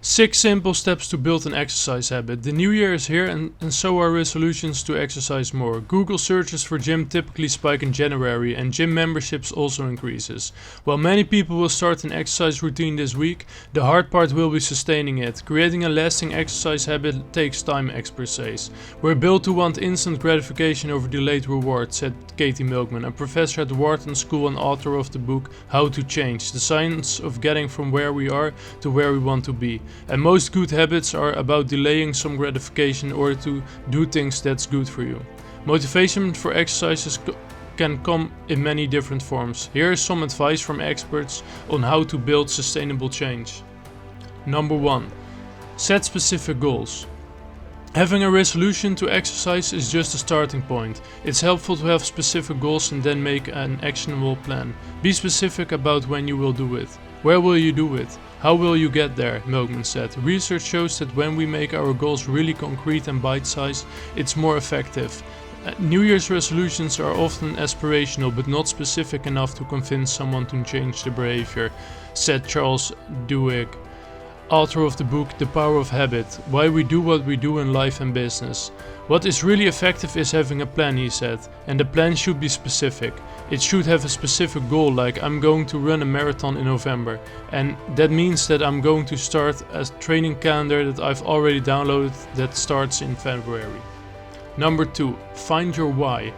6 simple steps to build an exercise habit. The new year is here and so are resolutions to exercise more. Google searches for gym typically spike in January and gym memberships also increases. While many people will start an exercise routine this week, the hard part will be sustaining it. Creating a lasting exercise habit takes time, experts say. We're built to want instant gratification over delayed reward, said Katy Milkman, a professor at Wharton School and author of the book How to Change, the science of getting from where we are to where we want to be. And most good habits are about delaying some gratification in order to do things that's good for you. Motivation for exercises can come in many different forms. Here is some advice from experts on how to build sustainable change. Number 1. Set specific goals. Having a resolution to exercise is just a starting point. It's helpful to have specific goals and then make an actionable plan. Be specific about when you will do it. Where will you do it? How will you get there? Milkman said. Research shows that when we make our goals really concrete and bite-sized, it's more effective. New Year's resolutions are often aspirational but not specific enough to convince someone to change their behavior, said Charles Duhigg, author of the book The Power of Habit, Why We Do What We Do in Life and Business. What is really effective is having a plan, he said, and the plan should be specific. It should have a specific goal, like I'm going to run a marathon in November, and that means that I'm going to start a training calendar that I've already downloaded that starts in February. Number 2. Find your why.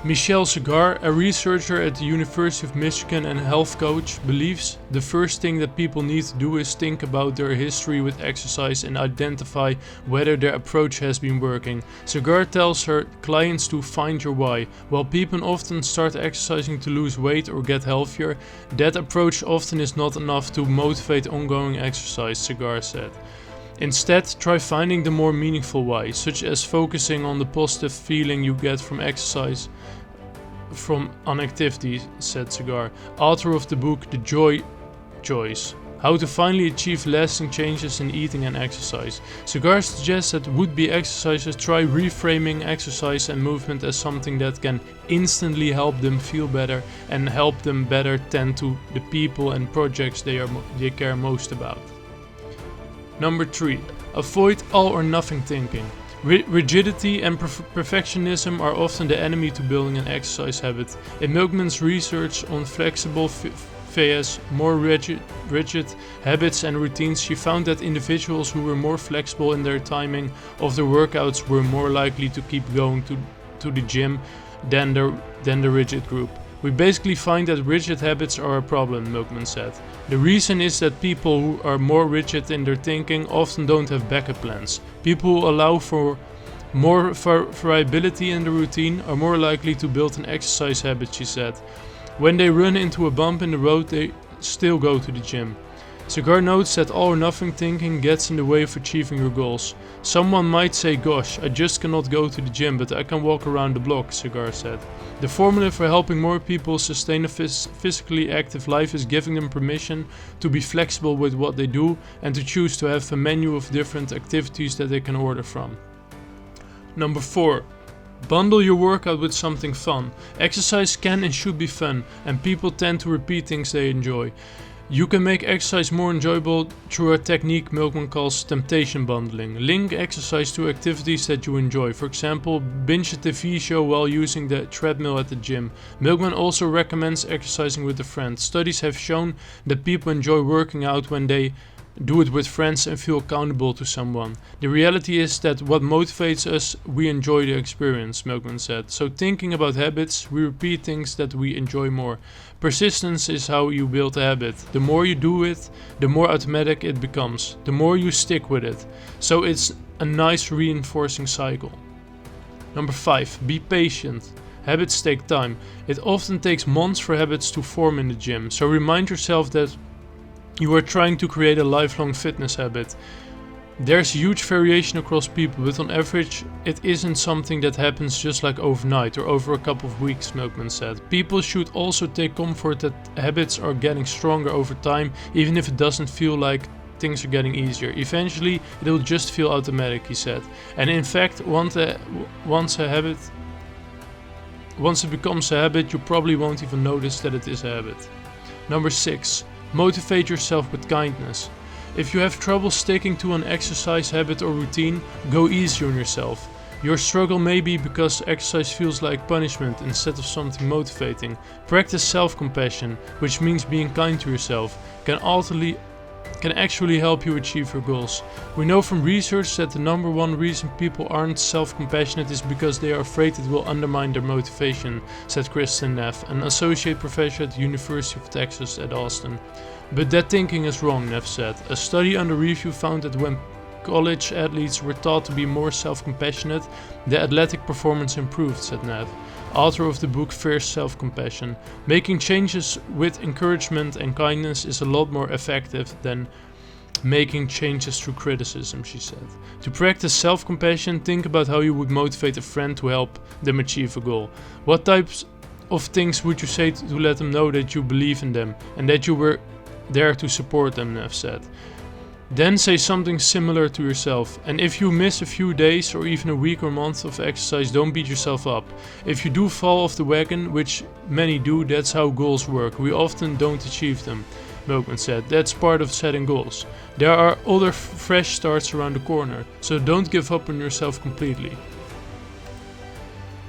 Michelle Segar, a researcher at the University of Michigan and health coach, believes the first thing that people need to do is think about their history with exercise and identify whether their approach has been working. Segar tells her clients to find your why. While people often start exercising to lose weight or get healthier, that approach often is not enough to motivate ongoing exercise, Segar said. Instead, try finding the more meaningful why, such as focusing on the positive feeling you get from exercise from an activity, said Segar, author of the book The Joy Choice, How to Finally Achieve Lasting Changes in Eating and Exercise. Segar suggests that would-be exercisers try reframing exercise and movement as something that can instantly help them feel better and help them better tend to the people and projects they care most about. Number 3. Avoid all or nothing thinking. Rigidity and perfectionism are often the enemy to building an exercise habit. In Milkman's research on flexible vs. more rigid habits and routines, she found that individuals who were more flexible in their timing of their workouts were more likely to keep going to the gym than the rigid group. We basically find that rigid habits are a problem, Milkman said. The reason is that people who are more rigid in their thinking often don't have backup plans. People who allow for more variability in the routine are more likely to build an exercise habit, she said. When they run into a bump in the road, they still go to the gym. Segar notes that all or nothing thinking gets in the way of achieving your goals. Someone might say, gosh, I just cannot go to the gym, but I can walk around the block, Segar said. The formula for helping more people sustain a physically active life is giving them permission to be flexible with what they do and to choose to have a menu of different activities that they can order from. Number 4. Bundle your workout with something fun. Exercise can and should be fun, and people tend to repeat things they enjoy. You can make exercise more enjoyable through a technique Milkman calls temptation bundling. Link exercise to activities that you enjoy. For example, binge a TV show while using the treadmill at the gym. Milkman also recommends exercising with a friend. Studies have shown that people enjoy working out when they do it with friends and feel accountable to someone. The reality is that what motivates us, we enjoy the experience, Milkman said. So thinking about habits, we repeat things that we enjoy more. Persistence is how you build a habit. The more you do it, the more automatic it becomes. The more you stick with it. So it's a nice reinforcing cycle. Number 5. Be patient. Habits take time. It often takes months for habits to form in the gym. So remind yourself that you are trying to create a lifelong fitness habit. There's huge variation across people, but on average it isn't something that happens just like overnight or over a couple of weeks, Milkman said. People should also take comfort that habits are getting stronger over time, even if it doesn't feel like things are getting easier. Eventually it will just feel automatic, he said. And in fact, once it becomes a habit, you probably won't even notice that it is a habit. Number 6. Motivate yourself with kindness. If you have trouble sticking to an exercise habit or routine, go easy on yourself. Your struggle may be because exercise feels like punishment instead of something motivating. Practice self-compassion, which means being kind to yourself, can actually help you achieve your goals. We know from research that the number one reason people aren't self-compassionate is because they are afraid it will undermine their motivation, said Kristen Neff, an associate professor at the University of Texas at Austin. But that thinking is wrong, Neff said. A study under review found that when college athletes were taught to be more self-compassionate, their athletic performance improved, said Neff, author of the book Fierce Self-Compassion. Making changes with encouragement and kindness is a lot more effective than making changes through criticism, she said. To practice self-compassion, think about how you would motivate a friend to help them achieve a goal. What types of things would you say to let them know that you believe in them and that you were there to support them, Neff said. Then say something similar to yourself. And if you miss a few days or even a week or month of exercise, don't beat yourself up. If you do fall off the wagon, which many do, that's how goals work. We often don't achieve them, Milkman said. That's part of setting goals. There are other fresh starts around the corner, so don't give up on yourself completely.